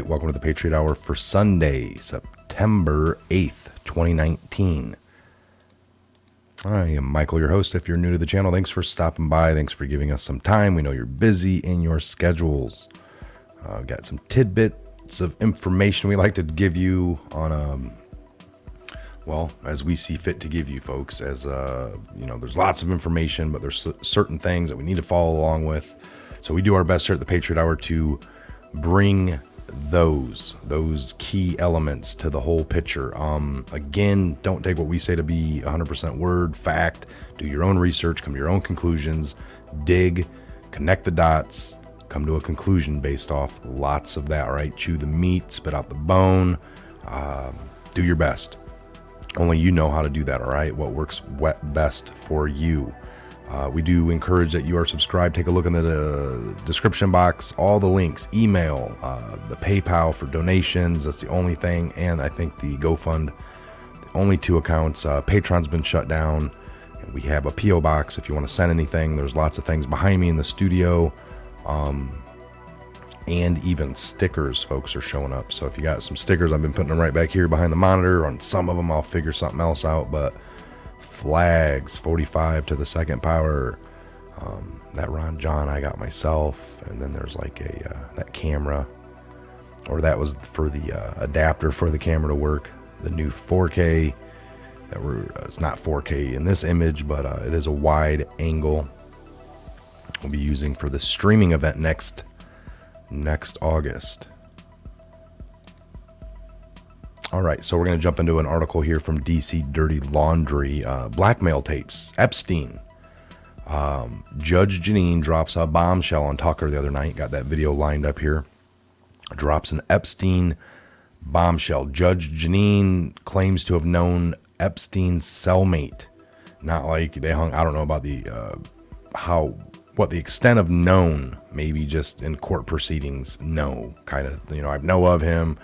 right, welcome to the Patriot Hour for Sunday, September 8th, 2019. I am Michael, your host. If you're new to the channel, thanks for stopping by. Thanks for giving us some time. We know you're busy in your schedules. Got some tidbits of information we like to give you on, well, as we see fit to give you folks. As there's lots of information, but there's certain things that we need to follow along with. So we do our best here at the Patriot Hour to bring those key elements to the whole picture. Again, don't take what we say to be 100% word, fact. Do your own research, come to your own conclusions, dig, connect the dots, come to a conclusion based off lots of that, all right? Chew the meat, spit out the bone, do your best. Only you know how to do that, all right? What works best for you. We do encourage that you are subscribed. Take a look in the description box, all the links, email, the PayPal for donations. That's the only thing. And I think the GoFund, the only two accounts. Patreon's been shut down. And we have a P.O Box if you want to send anything. There's lots of things behind me in the studio. And even stickers, folks, are showing up. So if you got some stickers, I've been putting them right back here behind the monitor. On some of them, I'll figure something else out. But flags, 45 to the second power, that Ron John I got myself, and then there's like that camera, or that was for the adapter for the camera to work, the new 4K it's not 4K in this image, but it is a wide angle we'll be using for the streaming event next August. All right, so we're going to jump into an article here from DC Dirty Laundry. Blackmail tapes. Epstein. Judge Jeanine drops a bombshell on Tucker the other night. Got that video lined up here. Drops an Epstein bombshell. Judge Jeanine claims to have known Epstein's cellmate. Not like they hung. I don't know about the what the extent of known. Maybe just in court proceedings. No, kind of. I know of him.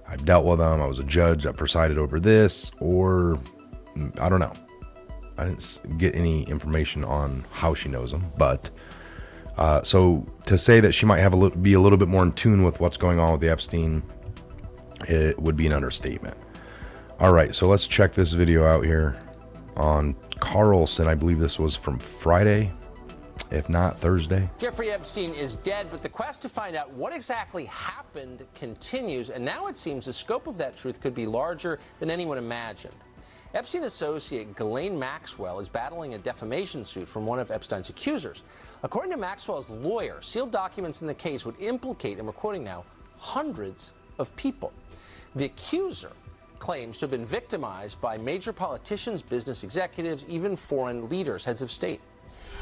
I've dealt with them. I was a judge that presided over this, or I don't know. I didn't get any information on how she knows him, but so to say that she might be a little bit more in tune with what's going on with the Epstein, it would be an understatement. All right, so let's check this video out here on Carlson. I believe this was from Friday, if not Thursday. Jeffrey Epstein is dead, but the quest to find out what exactly happened continues, and now it seems the scope of that truth could be larger than anyone imagined. Epstein associate Ghislaine Maxwell is battling a defamation suit from one of Epstein's accusers. According to Maxwell's lawyer, sealed documents in the case would implicate, and we're quoting now, hundreds of people. The accuser claims to have been victimized by major politicians, business executives, even foreign leaders, heads of state.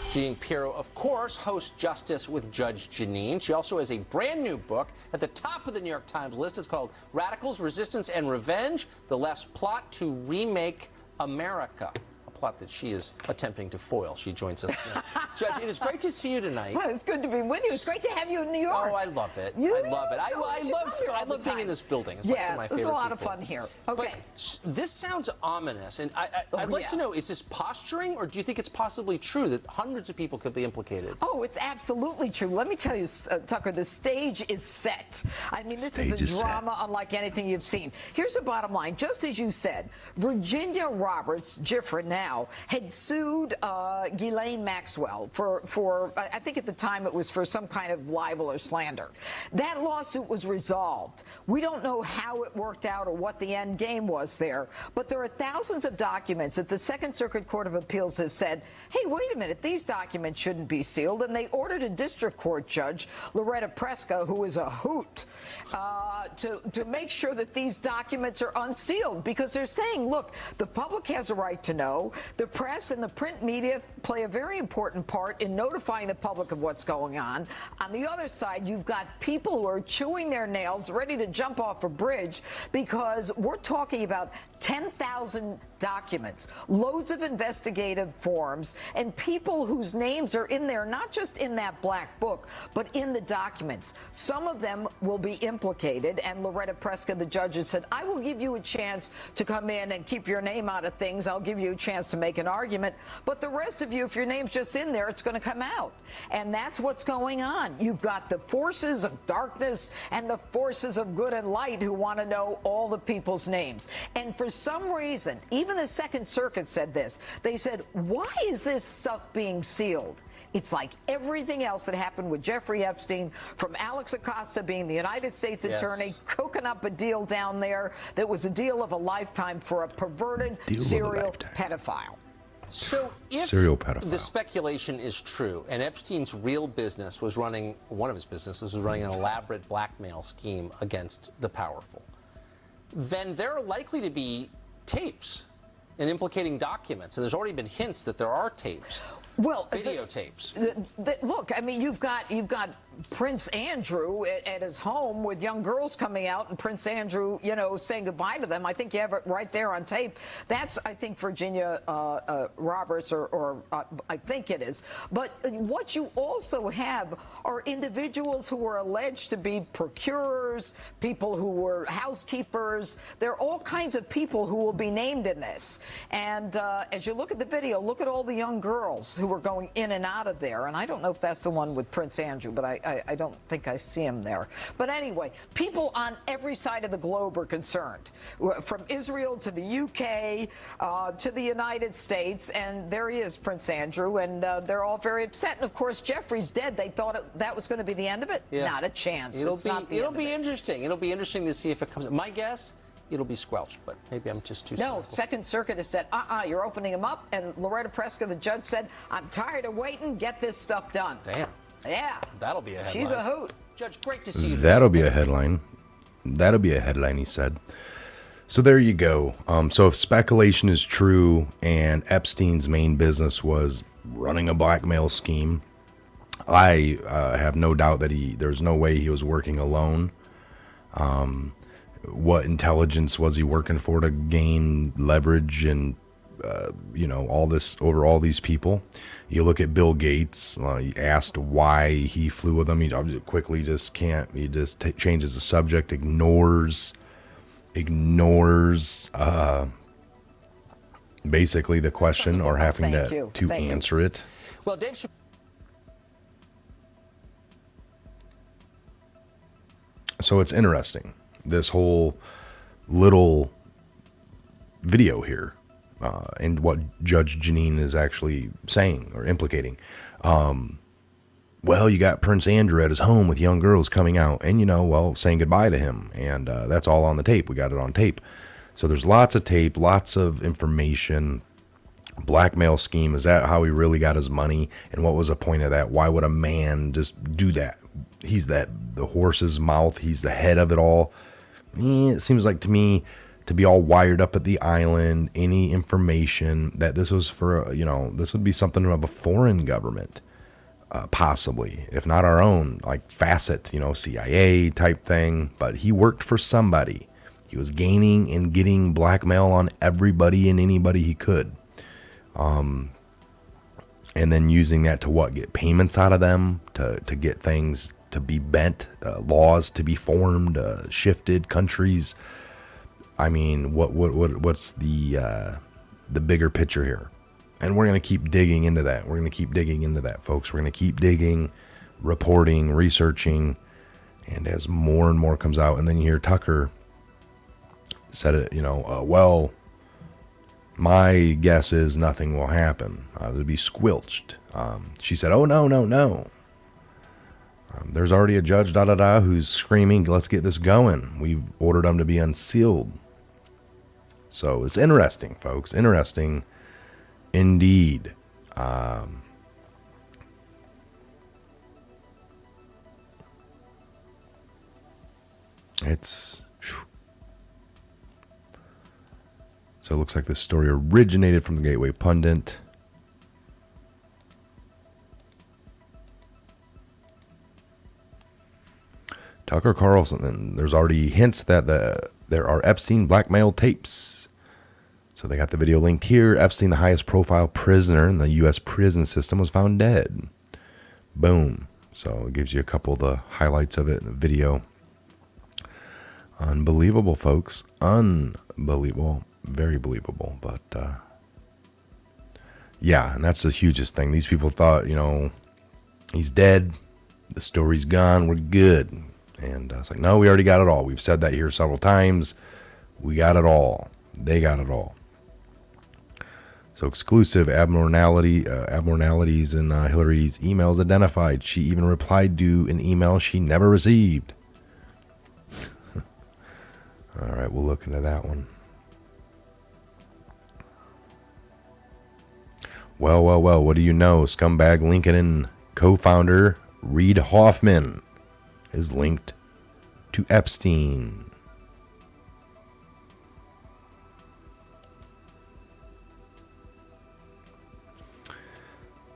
Jeanine Pirro, of course, hosts Justice with Judge Jeanine. She also has a brand new book at the top of the New York Times list. It's called Radicals, Resistance, and Revenge, The Left's Plot to Remake America. A plot that she is attempting to foil. She joins us now. Judge, it is great to see you tonight. Well, it's good to be with you. It's great to have you in New York. Oh, I love it. I love it. I love being in this building. It's yeah, my favorite it's a lot people. of fun here. Okay. But this sounds ominous, and I'd like to know, is this posturing, or do you think it's possibly true that hundreds of people could be implicated? Oh, it's absolutely true. Let me tell you, Tucker, the stage is set. I mean, this is a drama unlike anything you've seen. Here's the bottom line. Just as you said, Virginia Roberts, Gifford now, had sued Ghislaine Maxwell for I think at the time it was for some kind of libel or slander. That lawsuit was resolved. We don't know how it worked out or what the end game was there, but there are thousands of documents that the Second Circuit Court of Appeals has said, hey, wait a minute, these documents shouldn't be sealed, and they ordered a district court judge, Loretta Preska, who is a hoot, to make sure that these documents are unsealed, because they're saying, look, the public has a right to know. The press and the print media play a very important part in notifying the public of what's going on. On the other side, you've got people who are chewing their nails, ready to jump off a bridge, because we're talking about 10,000 documents, loads of investigative forms, and people whose names are in there, not just in that black book, but in the documents. Some of them will be implicated, and Loretta Preska, the judge, has said, I will give you a chance to come in and keep your name out of things. I'll give you a chance wants to make an argument. But the rest of you, if your name's just in there, it's going to come out. And that's what's going on. You've got the forces of darkness and the forces of good and light who want to know all the people's names. And for some reason, even the Second Circuit said this. They said, why is this stuff being sealed? It's like everything else that happened with Jeffrey Epstein, from Alex Acosta being the United States attorney, cooking up a deal down there that was a deal of a lifetime for a perverted serial pedophile. So if the speculation is true and Epstein's real business was running, one of his businesses was running an elaborate blackmail scheme against the powerful, then there are likely to be tapes and implicating documents. And there's already been hints that there are tapes. Well, videotapes. Look, I mean, you've got Prince Andrew at his home with young girls coming out, and Prince Andrew, you know, saying goodbye to them. I think you have it right there on tape. That's, I think, Virginia Roberts, or I think it is. But what you also have are individuals who were alleged to be procurers, people who were housekeepers. There are all kinds of people who will be named in this. And as you look at the video, look at all the young girls who were going in and out of there. And I don't know if that's the one with Prince Andrew, but I don't think I see him there. But anyway, people on every side of the globe are concerned, from Israel to the UK to the United States. And there he is, Prince Andrew, and they're all very upset. And of course, Jeffrey's dead. They thought that was going to be the end of it. Yeah. Not a chance. It'll be interesting. It'll be interesting to see if it comes. My guess, it'll be squelched, but maybe I'm just too cynical. No, Second Circuit has said, you're opening them up. And Loretta Preska, the judge, said, I'm tired of waiting. Get this stuff done. Damn. Yeah. That'll be a headline. She's a hoot. Judge, great to see you. That'll be a headline. That'll be a headline, he said. So there you go. So if speculation is true and Epstein's main business was running a blackmail scheme, I have no doubt that there's no way he was working alone. What intelligence was he working for to gain leverage and, all this over all these people? You look at Bill Gates, he asked why he flew with them. He quickly just can't, he just changes the subject, ignores basically the question or having to answer it. Well, Dave, so it's interesting, this whole little video here, and what Judge Janine is actually saying or implicating. Well, you got Prince Andrew at his home with young girls coming out and, saying goodbye to him. And that's all on the tape. We got it on tape. So there's lots of tape, lots of information. Blackmail scheme. Is that how he really got his money? And what was the point of that? Why would a man just do that? He's the horse's mouth. He's the head of it all. It seems like to me to be all wired up at the island, any information that this was for, this would be something of a foreign government, possibly, if not our own, like facet, CIA type thing. But he worked for somebody. He was gaining and getting blackmail on everybody and anybody he could. And then using that to get payments out of them, to get things to be bent, laws to be formed, shifted, countries. I mean, what's the bigger picture here? And we're going to keep digging into that. We're going to keep digging into that, folks. We're going to keep digging, reporting, researching, and as more and more comes out, and then you hear Tucker said it, well, my guess is nothing will happen. It'll be squelched. She said, oh, no. There's already a judge, who's screaming, let's get this going. We've ordered them to be unsealed. So it's interesting, folks. Interesting indeed. So it looks like this story originated from the Gateway Pundit. Tucker Carlson, and there's already hints that there are Epstein blackmail tapes. So they got the video linked here. Epstein, the highest profile prisoner in the U.S. prison system, was found dead. Boom. So it gives you a couple of the highlights of it in the video. Unbelievable, folks. Unbelievable. Very believable. But Yeah, and that's the hugest thing. These people thought, he's dead, the story's gone, we're good. And it's like, no, we already got it all. We've said that here several times. We got it all. They got it all. So exclusive abnormalities in Hillary's emails identified. She even replied to an email she never received. All right, we'll look into that one. Well, what do you know? Scumbag LinkedIn co-founder Reid Hoffman is linked to Epstein.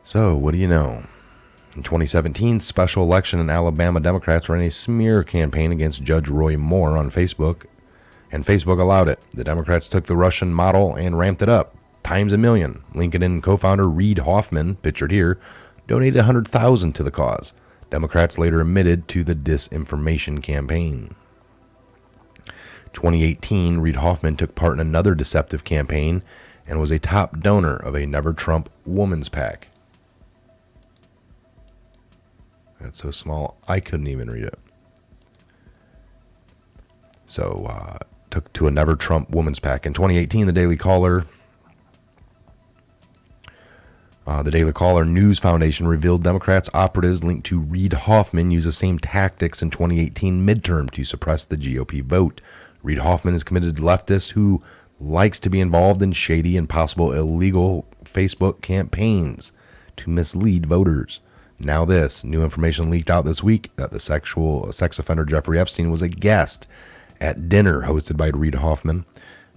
So, what do you know? In 2017, special election in Alabama, Democrats ran a smear campaign against Judge Roy Moore on Facebook, and Facebook allowed it. The Democrats took the Russian model and ramped it up times a million. LinkedIn co-founder Reid Hoffman, pictured here, donated $100,000 to the cause. Democrats later admitted to the disinformation campaign. 2018, Reid Hoffman took part in another deceptive campaign and was a top donor of a Never Trump Women's PAC. That's so small, I couldn't even read it. So, took to a Never Trump Women's PAC. In 2018, the Daily Caller News Foundation revealed Democrats operatives linked to Reid Hoffman used the same tactics in 2018 midterm to suppress the GOP vote. Reid Hoffman is committed leftist who likes to be involved in shady and possible illegal Facebook campaigns to mislead voters. Now this, new information leaked out this week that the sex offender Jeffrey Epstein was a guest at dinner hosted by Reid Hoffman.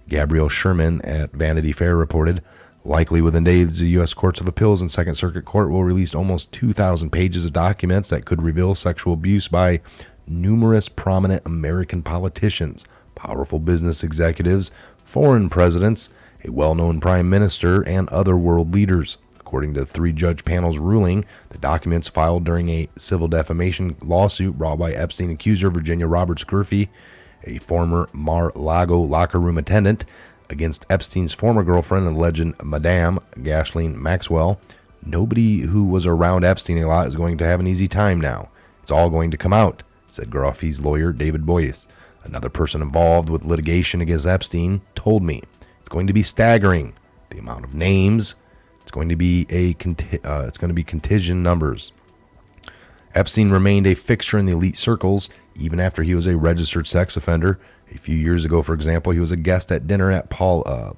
Gabrielle Sherman at Vanity Fair reported, likely within days, the U.S. Courts of Appeals and Second Circuit Court will release almost 2,000 pages of documents that could reveal sexual abuse by numerous prominent American politicians, powerful business executives, foreign presidents, a well-known prime minister, and other world leaders. According to the three-judge panel's ruling, the documents filed during a civil defamation lawsuit brought by Epstein accuser Virginia Roberts Murphy, a former Mar-a-Lago locker room attendant, against Epstein's former girlfriend and legend Madame Ghislaine Maxwell. Nobody who was around Epstein a lot is going to have an easy time now. It's all going to come out, said Murphy's lawyer David Boyce. Another person involved with litigation against Epstein told me it's going to be staggering. The amount of names. It's going to be contingent numbers. Epstein remained a fixture in the elite circles even after he was a registered sex offender. A few years ago, for example, he was a guest at dinner at Palo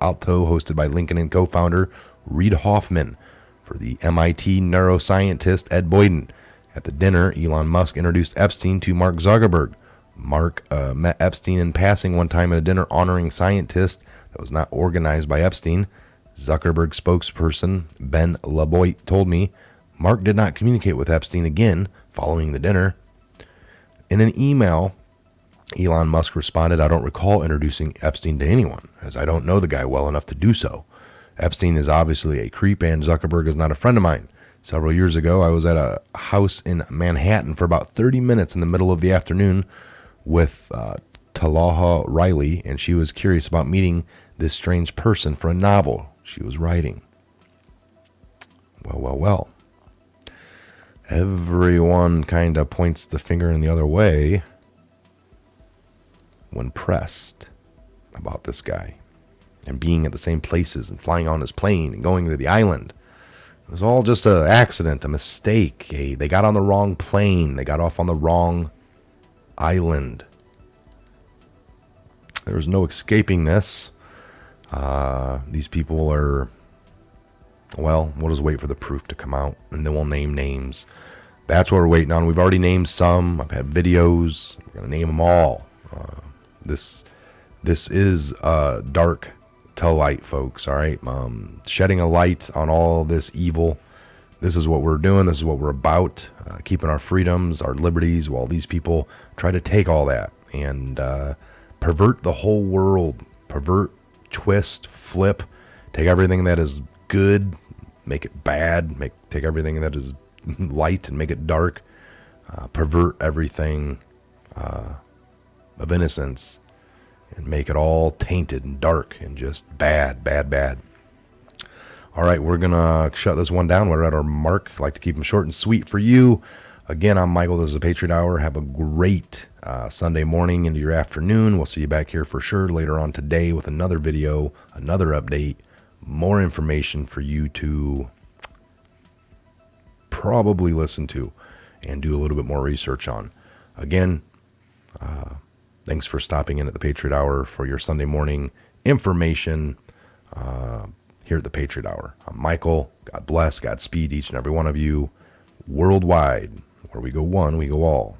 Alto, hosted by LinkedIn co-founder Reid Hoffman for the MIT neuroscientist Ed Boyden. At the dinner, Elon Musk introduced Epstein to Mark Zuckerberg. Mark met Epstein in passing one time at a dinner honoring scientist that was not organized by Epstein. Zuckerberg spokesperson Ben LaBoite told me Mark did not communicate with Epstein again following the dinner. In an email, Elon Musk responded, I don't recall introducing Epstein to anyone, as I don't know the guy well enough to do so. Epstein is obviously a creep, and Zuckerberg is not a friend of mine. Several years ago, I was at a house in Manhattan for about 30 minutes in the middle of the afternoon with Talaha Riley, and she was curious about meeting this strange person for a novel she was writing. Well. Everyone kind of points the finger in the other way when pressed about this guy and being at the same places and flying on his plane and going to the island. It was all just an accident, a mistake. They got on the wrong plane. They got off on the wrong island. There was no escaping this. These people are, well, we'll just wait for the proof to come out, and then we'll name names. That's what we're waiting on. We've already named some. I've had videos. We're going to name them all. This is dark to light, folks, all right? Shedding a light on all this evil. This is what we're doing. This is what we're about, keeping our freedoms, our liberties, while these people try to take all that and pervert the whole world. Pervert, twist, flip, take everything that is good, make it bad, take everything that is light and make it dark, pervert everything of innocence and make it all tainted and dark and just bad. All right, we're going to shut this one down. We're at our mark. I like to keep them short and sweet for you. Again, I'm Michael. This is the Patriot Hour. Have a great Sunday morning into your afternoon. We'll see you back here for sure later on today with another video, another update, more information for you to probably listen to and do a little bit more research on. Again, thanks for stopping in at the Patriot Hour for your Sunday morning information here at the Patriot Hour. I'm Michael. God bless, Godspeed each and every one of you worldwide. Where we go one, we go all.